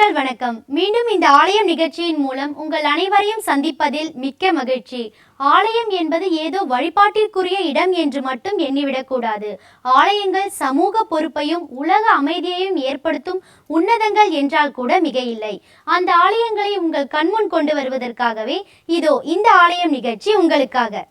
மக்கள் வணக்கம். மீண்டும் இந்த ஆலயம் நிகழ்ச்சியின் மூலம் உங்கள் அனைவரையும் சந்திப்பதில் மிக்க மகிழ்ச்சி. ஆலயம் என்பது ஏதோ வழிபாட்டிற்குரிய இடம் என்று மட்டும் எண்ணிவிடக்கூடாது. ஆலயங்கள் சமூக பொறுப்பையும் உலக அமைதியையும் ஏற்படுத்தும் உன்னதங்கள் என்றால் கூட மிக இல்லை. அந்த ஆலயங்களை உங்கள் கண்முன் கொண்டு வருவதற்காகவே இதோ இந்த ஆலயம் நிகழ்ச்சி உங்களுக்காக.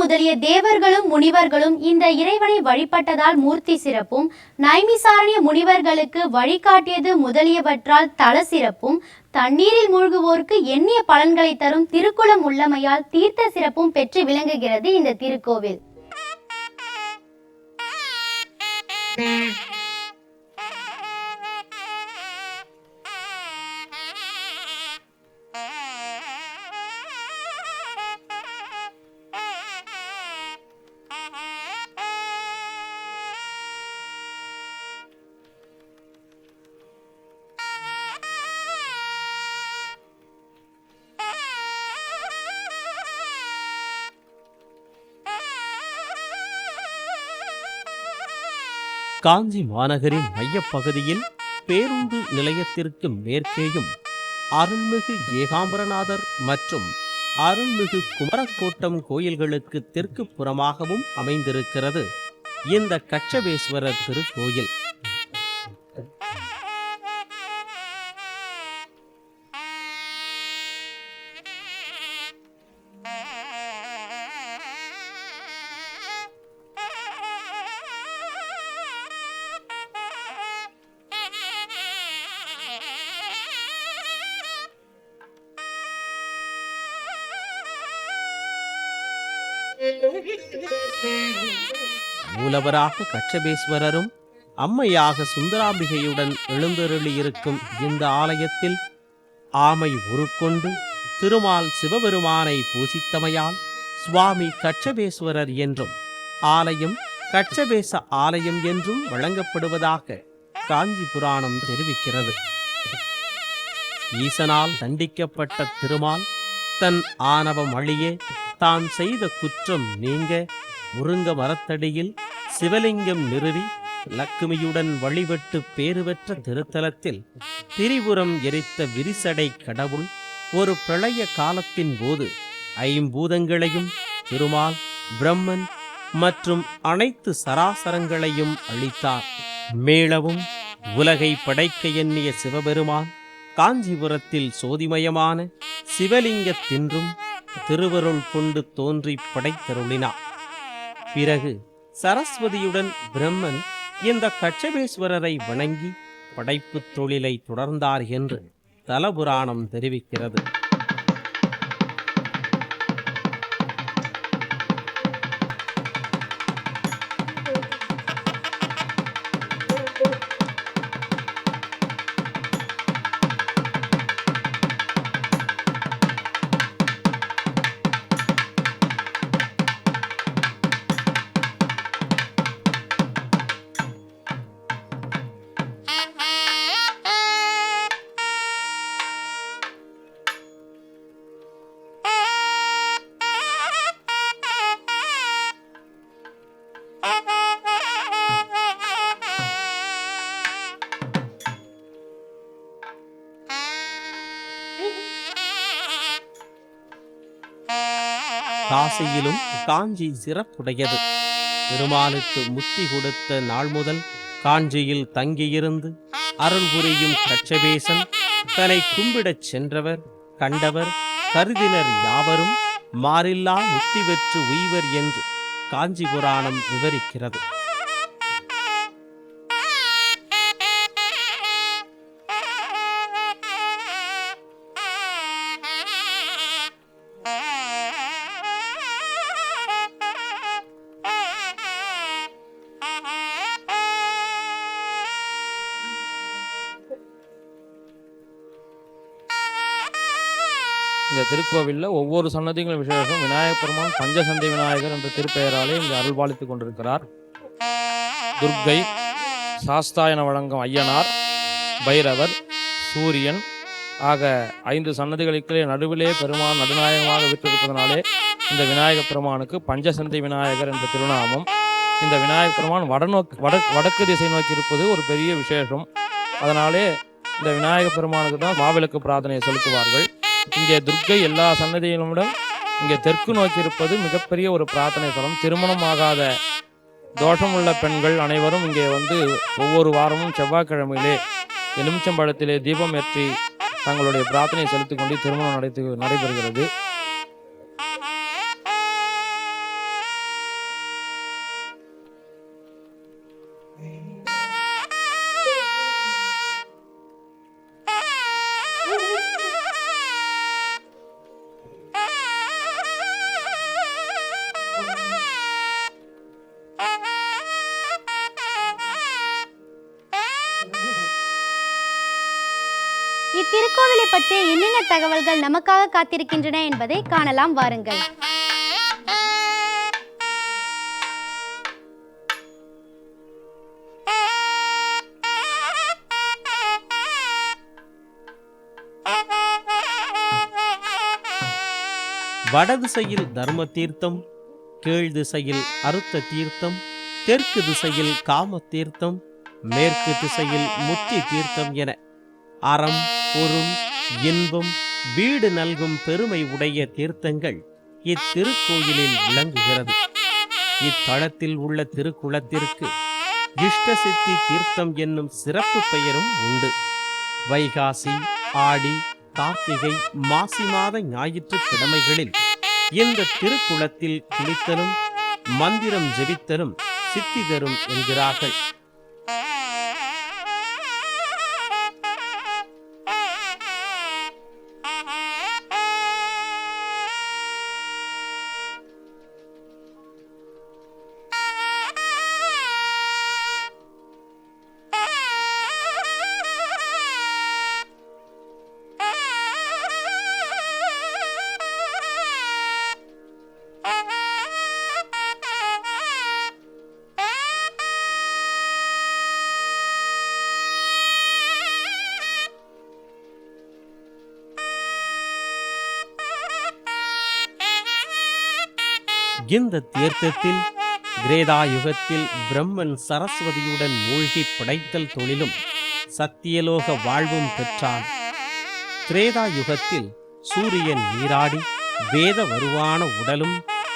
முதலிய தேவர்களும் முனிவர்களும் இந்த இறைவனை வழிபட்டதால் மூர்த்தி சிறப்பும், நைமிசாரண்ய முனிவர்களுக்கு வழிகாட்டியது முதலியவற்றால் தல சிறப்பும், தண்ணீரில் மூழ்குவோருக்கு எண்ணிய பலன்களை தரும் திருக்குளம் உள்ளமையால் தீர்த்த சிறப்பும் பெற்று விளங்குகிறது இந்த திருக்கோவில். காஞ்சி மாநகரின் மையப்பகுதியில் பேருந்து நிலையத்திற்கு மேற்கேயும் அருள்மிகு ஏகாம்பரநாதர் மற்றும் அருள்மிகு குமரக்கோட்டம் கோயில்களுக்கு தெற்கு புறமாகவும் அமைந்திருக்கிறது இந்த கச்சபேஸ்வரர் திருக்கோயில். மூலவராக கச்சபேஸ்வரரும் அம்மையாக சுந்தராம்பிகையுடன் எழுந்தருளியிருக்கும் இந்த ஆலயத்தில் ஆமை உருக்கொண்டு திருமால் சிவபெருமானை பூசித்தமையால் சுவாமி கச்சபேஸ்வரர் என்றும் ஆலயம் கச்சபேச ஆலயம் என்றும் வழங்கப்படுவதாக காஞ்சி புராணம் தெரிவிக்கிறது. ஈசனால் தண்டிக்கப்பட்ட திருமால் தன் ஆணவம் அழிய தான் செய்த குற்றம் நீங்க முருங்க மரத்தடியில் சிவலிங்கம் நிறுவி லக்குமியுடன் வழிபட்டு பேறு பெற்ற திருத்தலத்தில் திரிபுரம் எரித்த விரிசடை கடவுள் ஒரு பிரளய காலத்தின் போது ஐம்பூதங்களையும் திருமால் பிரம்மன் மற்றும் அனைத்து சராசரங்களையும் அழித்தார். மேளவும் உலகை படைக்க எண்ணிய சிவபெருமான் காஞ்சிபுரத்தில் சோதிமயமான சிவலிங்கத்தின்றும் திருவருள் கொண்டு தோன்றி படைத்தருளினார். பிறகு சரஸ்வதியுடன் பிரம்மன் இந்த கச்சபேஸ்வரரை வணங்கி படைப்பு தொழிலை தொடர்ந்தார் என்று தலபுராணம் தெரிவிக்கிறது. காசியிலும் காஞ்சி சிறப்புடையது. திருமாலுக்கு முத்தி கொடுத்த நாள் முதல் காஞ்சியில் தங்கியிருந்து அருள் புரியும் கச்சபேசன் தன்னை கும்பிடச் சென்றவர் கண்டவர் கருதினர் யாவரும் மாறில்லா முத்தி பெற்று உய்வர் என்று காஞ்சி புராணம் விவரிக்கிறது. இந்த திருக்கோவிலில் ஒவ்வொரு சன்னதிகளும் விசேஷம். விநாயகப் பெருமான் பஞ்சசந்தி விநாயகர் என்ற திருப்பெயராலே இங்கு அருள்பாலித்துக் கொண்டிருக்கிறார். துர்க்கை, சாஸ்தா என வழங்கும் ஐயனார், பைரவர், சூரியன் ஆக 5 சன்னதிகளுக்கு நடுவிலே பெருமான் நடுநாயகமாக விற்றிருப்பதனாலே இந்த விநாயக பெருமானுக்கு பஞ்சசந்தி விநாயகர் என்ற திருநாமம். இந்த விநாயக பெருமான் வடக்கு திசை நோக்கி இருப்பது ஒரு பெரிய விசேஷம். அதனாலே இந்த விநாயக பெருமானுக்கு தான் மாவிளக்கு பிரார்த்தனையை செலுத்துவார்கள். இங்கே துர்க்கை எல்லா சன்னதியிலும் விட இங்கே தெற்கு நோக்கி இருப்பது மிகப்பெரிய ஒரு பிரார்த்தனை தலம். திருமணமாகாத தோஷமுள்ள பெண்கள் அனைவரும் இங்கே வந்து ஒவ்வொரு வாரமும் செவ்வாய்க்கிழமையிலே எலுமிச்சம்பழத்திலே தீபம் ஏற்றி தங்களுடைய பிரார்த்தனையை செலுத்திக் கொண்டு திருமணம் நடைபெறுகிறது. இத்திருக்கோவிலை பற்றிய என்னென்ன தகவல்கள் நமக்காக காத்திருக்கின்றன என்பதை காணலாம் வாருங்கள். வடதிசையில் தர்ம தீர்த்தம், கீழ் திசையில் அருத்த தீர்த்தம், தெற்கு திசையில் காம தீர்த்தம், மேற்கு திசையில் முத்தி தீர்த்தம் என அறம், பொருள், இன்பம், வீடு நல்கும் பெருமை உடைய தீர்த்தங்கள் இத்திருக்கோயிலில் விளங்குகிறது. இத்தலத்தில் உள்ள திருக்குளத்திற்கு இஷ்டசித்தி தீர்த்தம் என்னும் சிறப்பு பெயரும் உண்டு. வைகாசி, ஆடி, கார்த்திகை, மாசி மாத ஞாயிற்றுக்கிழமைகளில் இந்த திருக்குளத்தில் குளித்தலும் மந்திரம் ஜெபித்தலும் சித்தி தரும் என்கிறார்கள். இந்த தீர்த்தத்தில் கிரேதாயுகத்தில் பிரம்மன் சரஸ்வதியுடன் மூழ்கி படைத்தல் தொழிலும் சத்தியலோக வாழ்வும் பெற்றான். திரேதாயுகத்தில் சூரியன் நீராடி வேத வருவான உடலும்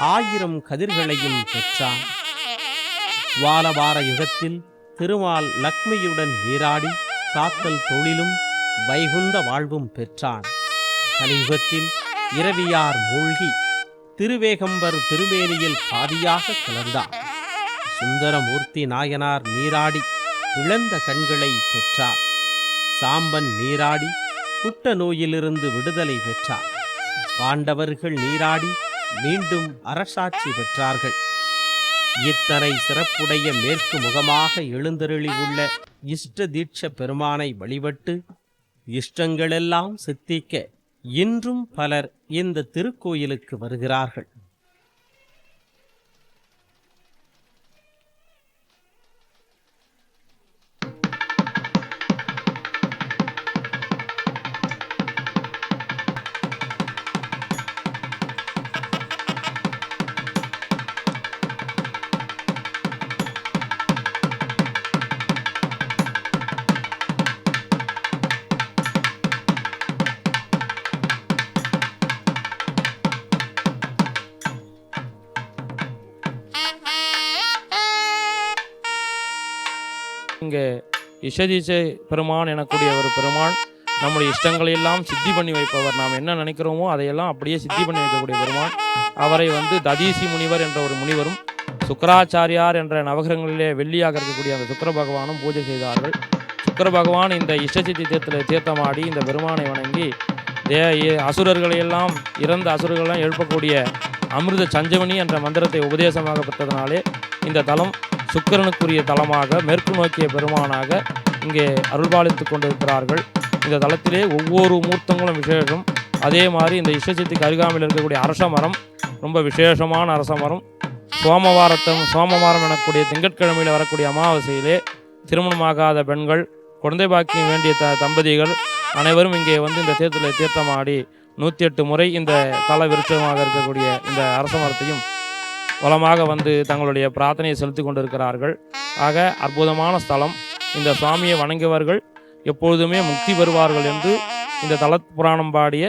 1000 கதிர்களையும் பெற்றான். வாலபார யுகத்தில் திருமால் லக்ஷ்மியுடன் நீராடி காத்தல் தொழிலும் வைகுந்த வாழ்வும் பெற்றான். கலியுகத்தில் இரவியார் மூழ்கி திருவேகம்பர் திருமேனியில் பாதியாக கலந்தார். சுந்தரமூர்த்தி நாயனார் நீராடி இழந்த கண்களை பெற்றார். சாம்பன் நீராடி குட்ட நோயிலிருந்து விடுதலை பெற்றார். பாண்டவர்கள் நீராடி மீண்டும் அரசாட்சி பெற்றார்கள். இத்தனை சிறப்புடைய மேற்கு முகமாக எழுந்தருளி உள்ள இஷ்ட தீட்ச பெருமானை வழிபட்டு இஷ்டங்களெல்லாம் சித்திக்க இன்றும் பலர் இந்த திருக்கோயிலுக்கு வருகிறார்கள். இங்கே இஷ்டதீட்சை பெருமான் எனக்கூடிய ஒரு பெருமான் நம்முடைய இஷ்டங்களையெல்லாம் சித்தி பண்ணி வைப்பவர். நாம் என்ன நினைக்கிறோமோ அதையெல்லாம் அப்படியே சித்தி பண்ணி வைக்கக்கூடிய பெருமான். அவரை ததீசி முனிவர் என்ற ஒரு முனிவரும் சுக்கராச்சாரியார் என்ற நவகிரகங்களிலே வெள்ளியாக இருக்கக்கூடிய அந்த சுக்கர பகவானும் பூஜை செய்தார்கள். சுக்கர பகவான் இந்த இஷ்டசித்தி தீர்த்தமாடி இந்த பெருமானை வணங்கி அசுரர்களையெல்லாம் இறந்த அசுரர்களெல்லாம் எழுப்பக்கூடிய அமிர்த சஞ்சவனி என்ற மந்திரத்தை உபதேசமாக பெற்றதனாலே இந்த தலம் சுக்கிரனுக்குரிய தலமாக மேற்கு நோக்கிய பெருமானாக இங்கே அருள்பாலித்து கொண்டிருக்கிறார்கள். இந்த தலத்திலே ஒவ்வொரு மூர்த்தங்களும் விசேஷம். அதே மாதிரி இந்த இஷ்டசித்திக்கு அருகாமையில் இருக்கக்கூடிய அரச மரம் ரொம்ப விசேஷமான அரச மரம். சோமவாரம் எனக்கூடிய திங்கட்கிழமையில் வரக்கூடிய அமாவாசையிலே திருமணமாகாத பெண்கள் குழந்தை பாக்கியம் வேண்டிய தம்பதிகள் அனைவரும் இங்கே வந்து இந்த தீர்த்தத்தில் தீர்த்தமாடி 108 முறை இந்த தல விருட்சமாக இருக்கக்கூடிய இந்த அரச மரத்தையும் வளமாக வந்து தங்களுடைய பிரார்த்தனையை செலுத்தி கொண்டிருக்கிறார்கள். ஆக அற்புதமான ஸ்தலம். இந்த சுவாமியை வணங்கியவர்கள் எப்பொழுதுமே முக்தி பெறுவார்கள் என்று இந்த தல புராணம் பாடிய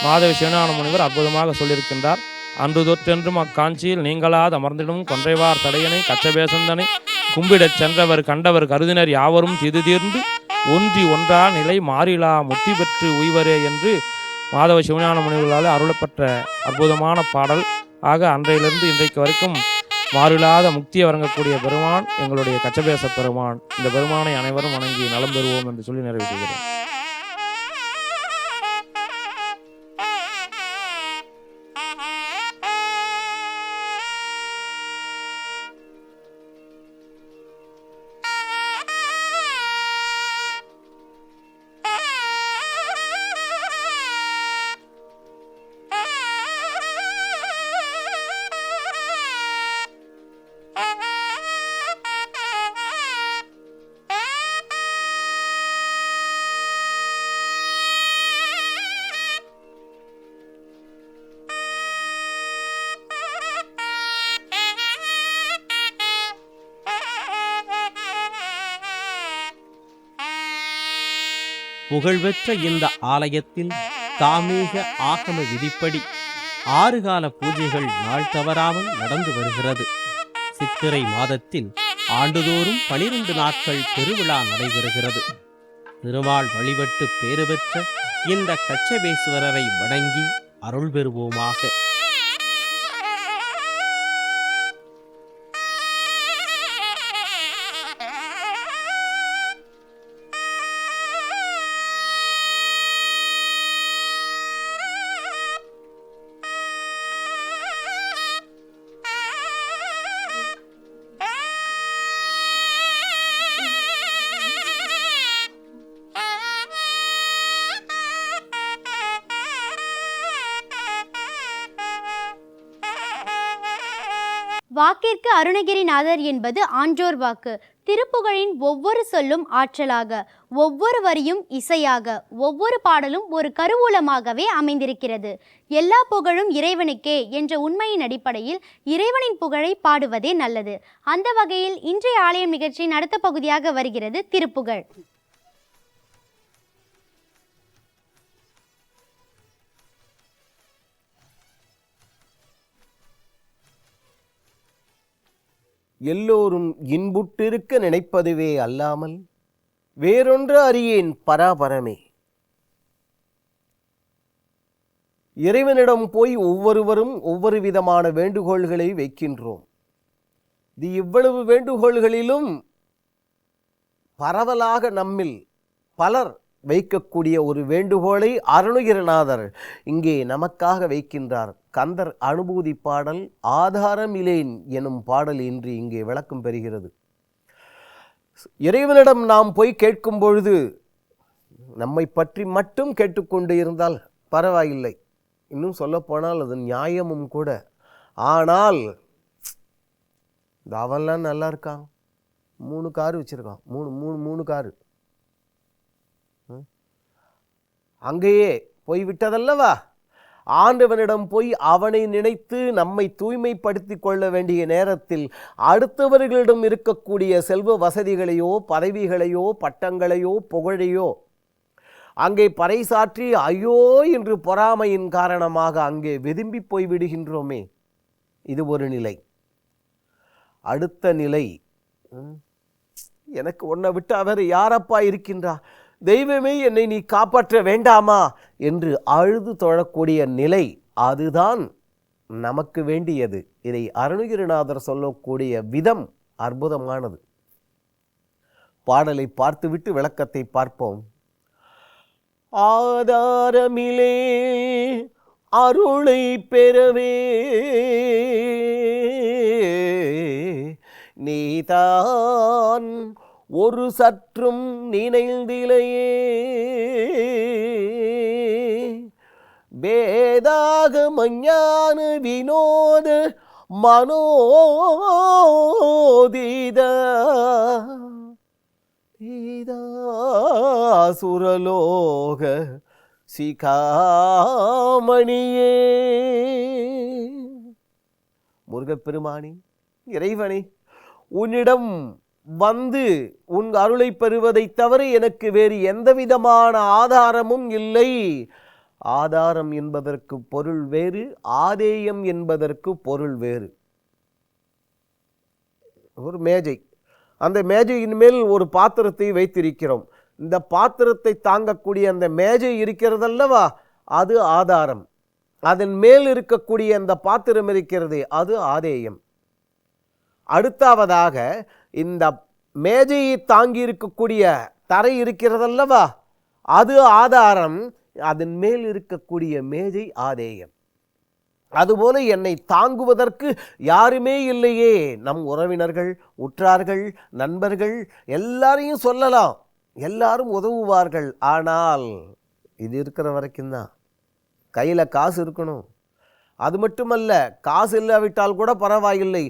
மாதவி சிவஞான முனிவர் அற்புதமாக சொல்லியிருக்கின்றார். அன்று தொற்றென்றும் அக்காஞ்சியில் நீங்களாது அமர்ந்திடும் கொன்றைவார் தடையனை கச்சபேசந்தனை கும்பிடச் சென்றவர் கண்டவர் கருதினர் யாவரும் தீர்ந்து ஒன்றி ஒன்றா நிலை மாறிலா முக்தி பெற்று உய்வரே என்று மாதவ சிவஞான முனிவர்களால் அருளப்பட்ட அற்புதமான பாடல். ஆக அன்றையிலிருந்து இன்றைக்கு வரைக்கும் மாறில்லாத முக்தியை வழங்கக்கூடிய பெருமான் எங்களுடைய கச்சபேச பெருமான். இந்த பெருமானை அனைவரும் வணங்கி நலம் பெறுவோம் என்று சொல்லி நிறைவு செய்கிறேன். புகழ்பெற்ற இந்த ஆலயத்தில் தாமீக ஆகம விதிப்படி 6 கால பூஜைகள் நாள் தவறாமல் நடந்து வருகிறது. சித்திரை மாதத்தில் ஆண்டுதோறும் 12 நாட்கள் திருவிழா நடைபெறுகிறது. திருமால் வழிபட்டு பேறு பெற்ற இந்த கச்சபேஸ்வரரை வணங்கி அருள் பெறுவோமாக. வாக்கிற்கு அருணகிரிநாதர் என்பது ஆன்றோர் வாக்கு. திருப்புகழின் ஒவ்வொரு சொல்லும் ஆற்றலாக, ஒவ்வொரு வரியும் இசையாக, ஒவ்வொரு பாடலும் ஒரு கருவூலமாகவே அமைந்திருக்கிறது. எல்லா புகழும் இறைவனுக்கே என்ற உண்மையின் அடிப்படையில் இறைவனின் புகழை பாடுவதே நல்லது. அந்த வகையில் இன்றைய ஆலயம் நிகழ்ச்சியின் அடுத்த பகுதியாக வருகிறது திருப்புகழ். எல்லோரும் இன்புற்றிருக்க நினைப்பதுவே அல்லாமல் வேறொன்று அறியேன் பராபரமே. இறைவனிடம் போய் ஒவ்வொருவரும் ஒவ்வொரு விதமான வேண்டுகோள்களை வைக்கின்றோம். இது இவ்வளவு வேண்டுகோள்களிலும் பரவலாக நம்மில் பலர் வைக்கக்கூடிய ஒரு வேண்டுகோளை அருணகிரிநாதர் இங்கே நமக்காக வைக்கின்றார். கந்தர் அனுபூதி பாடல் ஆதாரம் இலேன் எனும் பாடல் இன்று இங்கே விளக்கம் பெறுகிறது. இறைவனிடம் நாம் போய் கேட்கும் பொழுது நம்மை பற்றி மட்டும் கேட்டுக்கொண்டு இருந்தால் பரவாயில்லை, இன்னும் சொல்லப்போனால் அது நியாயமும் கூட. ஆனால் அவன்லாம் நல்லா இருக்கான், 3 காரு வச்சுருக்கான், மூணு காரு, அங்கேயே போய்விட்டதல்லவா? ஆண்டவனிடம் போய் அவனை நினைத்து நம்மை தூய்மைப்படுத்தி கொள்ள வேண்டிய நேரத்தில் அடுத்தவர்களிடம் இருக்கக்கூடிய செல்வ வசதிகளையோ பதவிகளையோ பட்டங்களையோ புகழையோ அங்கே பறைசாற்றி ஐயோ என்று பொறாமையின் காரணமாக அங்கே வெதும்பி போய்விடுகின்றோமே. இது ஒரு நிலை. அடுத்த நிலை, எனக்கு உன்னை விட்டு அவர் யாரப்பா இருக்கின்றா, தெய்வமே என்னை நீ காப்பாற்ற வேண்டாமா என்று அழுது தொழக்கூடிய நிலை, அதுதான் நமக்கு வேண்டியது. இதை அருணகிரிநாதர் சொல்லக்கூடிய விதம் அற்புதமானது. பாடலை பார்த்துவிட்டு விளக்கத்தை பார்ப்போம். ஆதாரமிலே அருளை பெறவே நீதான் ஒரு சற்றும் நினைந்திலையே, வேதாக மஞான வினோத மனோதீத ஈதா சுரலோக சிகாமணியே. முருகப்பெருமானே, இறைவனே, உன்னிடம் வந்து உன் அருளை பெறுவதைத் தவிர எனக்கு வேறு எந்த விதமான ஆதாரமும் இல்லை. ஆதாரம் என்பதற்கு பொருள் வேறு, ஆதேயம் என்பதற்கு பொருள் வேறு. ஒரு மேஜை, அந்த மேஜையின் மேல் ஒரு பாத்திரத்தை வைத்திருக்கிறோம். இந்த பாத்திரத்தை தாங்கக்கூடிய அந்த மேஜை இருக்கிறதல்லவா, அது ஆதாரம். அதன் மேல் இருக்கக்கூடிய அந்த பாத்திரம் இருக்கிறதே, அது ஆதேயம். அடுத்ததாக இந்த மேஜையை தாங்கி இருக்கக்கூடிய தரை இருக்கிறதல்லவா, அது ஆதாரம். அதன் மேல் இருக்கக்கூடிய மேஜை ஆதேயம். அதுபோல என்னை தாங்குவதற்கு யாருமே இல்லையே. நம் உறவினர்கள், உற்றார்கள், நண்பர்கள் எல்லாரையும் சொல்லலாம், எல்லாரும் உதவுவார்கள். ஆனால் இது இருக்கிற வரைக்கும் தான். கையில் காசு இருக்கணும். அது மட்டுமல்ல, காசு இல்லாவிட்டால் கூட பரவாயில்லை,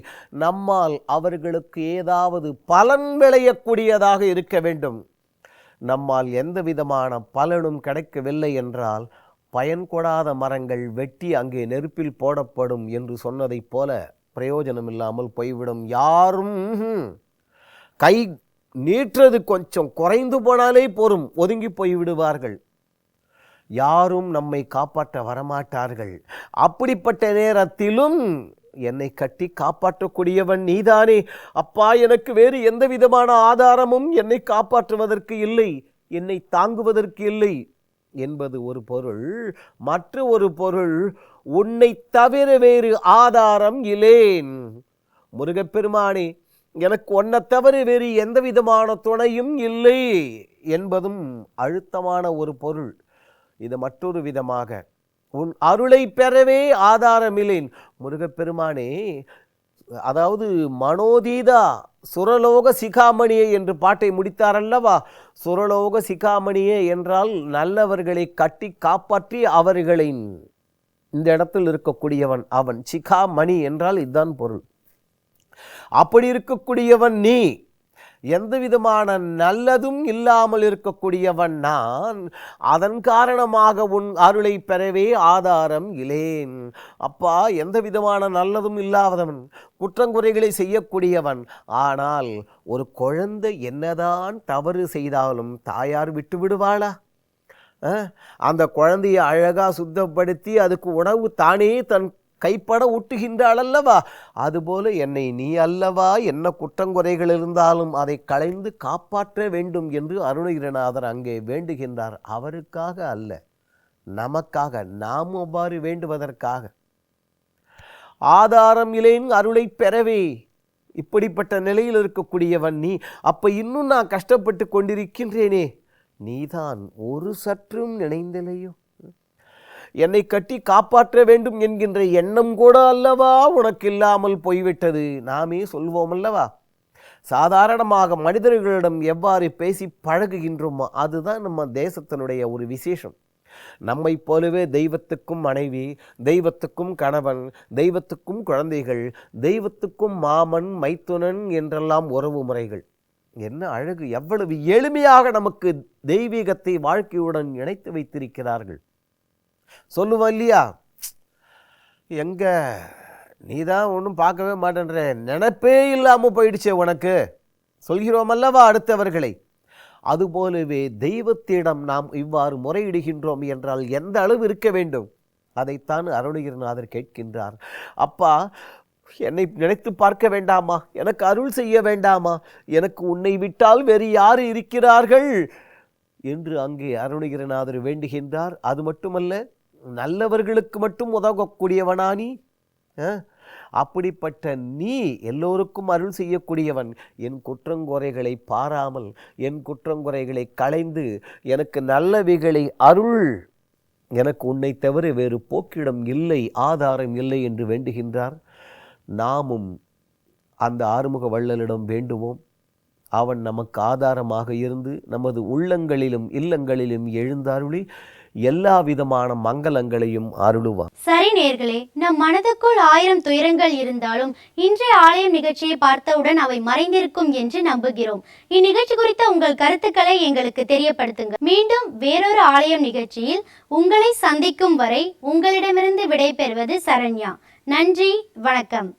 நம்மால் அவர்களுக்கு ஏதாவது பலன் விளையக்கூடியதாக இருக்க வேண்டும். நம்மால் எந்த விதமான பலனும் கிடைக்கவில்லை என்றால் பயன் கொடாத மரங்கள் வெட்டி அங்கே நெருப்பில் போடப்படும் என்று சொன்னதைப் போல பிரயோஜனம் இல்லாமல் போய்விடும். யாரும் கை நீட்டுறது கொஞ்சம் குறைந்து போனாலே போரும், ஒதுங்கி போய்விடுவார்கள். யாரும் நம்மை காப்பாற்ற வரமாட்டார்கள். அப்படிப்பட்ட நேரத்திலும் என்னை கட்டி காப்பாற்றக்கூடியவன் நீதானே. அப்பா, எனக்கு வேறு எந்த விதமான ஆதாரமும் என்னை காப்பாற்றுவதற்கு இல்லை, என்னை தாங்குவதற்கு இல்லை என்பது ஒரு பொருள். மற்ற ஒரு பொருள், உன்னை தவிர வேறு ஆதாரம் இல்லேன். முருகப்பெருமானே, எனக்கு உன்னை தவிர வேறு எந்த விதமான துணையும் இல்லை என்பதும் அழுத்தமான ஒரு பொருள். இது மற்றொரு விதமாக, உன் அருளை பெறவே ஆதாரமில்லேன். முருகப்பெருமானே, அதாவது மனோதீதா சுரலோக சிகாமணியே என்று பாட்டை முடித்தாரல்லவா. சுரலோக சிகாமணியே என்றால் நல்லவர்களை கட்டி காப்பாற்றி அவர்களின் இந்த இடத்தில் இருக்கக்கூடியவன் அவன். சிகாமணி என்றால் இதுதான் பொருள். அப்படி இருக்கக்கூடியவன் நீ. எந்த விதமான நல்லதும் இல்லாமல் இருக்கக்கூடியவன் நான். அதன் காரணமாக உன் அருளை பெறவே ஆதாரம் இல்லேன். அப்பா, எந்த விதமான நல்லதும் இல்லாதவன், குற்றங்குறைகளை செய்யக்கூடியவன். ஆனால் ஒரு குழந்தை என்னதான் தவறு செய்தாலும் தாயார் விட்டு விடுவாளா? அந்த குழந்தையை அழகா சுத்தப்படுத்தி அதுக்கு உணவு தானே தன் கைப்பட ஊட்டுகின்றாள் அல்லவா. அதுபோல என்னை நீ அல்லவா என்ன குற்றங்குறைகள் இருந்தாலும் அதை களைந்து காப்பாற்ற வேண்டும் என்று அருணகிரிநாதர் அங்கே வேண்டுகின்றார். அவருக்காக அல்ல, நமக்காக, நாம் அவ்வாறு வேண்டுவதற்காக. ஆதாரம் இல்லேன் அருளை பெறவே. இப்படிப்பட்ட நிலையில் இருக்கக்கூடியவன் நீ. அப்ப இன்னும் நான் கஷ்டப்பட்டு கொண்டிருக்கின்றேனே, நீதான் ஒரு சற்றும் நினைந்தலையோ. என்னை கட்டி காப்பாற்ற வேண்டும் என்கின்ற எண்ணம் கூட அல்லவா உனக்கு இல்லாமல் போய்விட்டது. நாமே சொல்வோம் அல்லவா, சாதாரணமாக மனிதர்களிடம் எவ்வாறு பேசி பழகுகின்றோமோ அதுதான் நம்ம தேசத்தினுடைய ஒரு விசேஷம். நம்மை போலவே தெய்வத்துக்கும் மனைவி, தெய்வத்துக்கும் கணவன், தெய்வத்துக்கும் குழந்தைகள், தெய்வத்துக்கும் மாமன் மைத்துனன் என்றெல்லாம் உறவு முறைகள். என்ன அழகு! எவ்வளவு எளிமையாக நமக்கு தெய்வீகத்தை வாழ்க்கையுடன் இணைத்து வைத்திருக்கிறார்கள். சொல்லுவோம் இல்லையா, எங்க நீதான் ஒன்றும் பார்க்கவே மாட்டேன்ற, நினைப்பே இல்லாமல் போயிடுச்சே உனக்கு, சொல்கிறோம் அல்லவா அடுத்தவர்களை. அதுபோலவே தெய்வத்திடம் நாம் இவ்வாறு முறையிடுகின்றோம் என்றால் எந்த அளவு இருக்க வேண்டும், அதைத்தான் அருணகிரிநாதர் கேட்கின்றார். அப்பா, என்னை நினைத்து பார்க்க வேண்டாமா? எனக்கு அருள் செய்ய வேண்டாமா? எனக்கு உன்னை விட்டால் வேறு யார் இருக்கிறார்கள் என்று அங்கே அருணகிரிநாதர் வேண்டுகின்றார். அது மட்டுமல்ல, நல்லவர்களுக்கு மட்டும் உதவக்கூடியவனா நீ? அப்படிப்பட்ட நீ எல்லோருக்கும் அருள் செய்யக்கூடியவன். என் குற்றங்குறைகளை பாராமல், என் குற்றங்குறைகளை களைந்து எனக்கு நல்லவைகளை அருள். எனக்கு உன்னை தவிர வேறு போக்கிடம் இல்லை, ஆதாரம் இல்லை என்று வேண்டுகின்றார். நாமும் அந்த ஆறுமுக வள்ளலிடம் வேண்டுவோம். அவன் நமக்கு ஆதாரமாக இருந்து நமது உள்ளங்களிலும் இல்லங்களிலும் எழுந்தாருளி எல்லா விதமான மங்களங்களையும் அருளுவார். சரி நேர்களே, நம் மனதுக்குள் 1000 துயரங்கள் இருந்தாலும் இன்றைய ஆலயம் நிகழ்ச்சியை பார்த்தவுடன் அவை மறைந்திருக்கும் என்று நம்புகிறோம். இந்நிகழ்ச்சி குறித்த உங்கள் கருத்துக்களை எங்களுக்கு தெரியப்படுத்துங்க. மீண்டும் வேறொரு ஆலயம் நிகழ்ச்சியில் உங்களை சந்திக்கும் வரை உங்களிடமிருந்து விடைபெறுவது சரண்யா. நன்றி, வணக்கம்.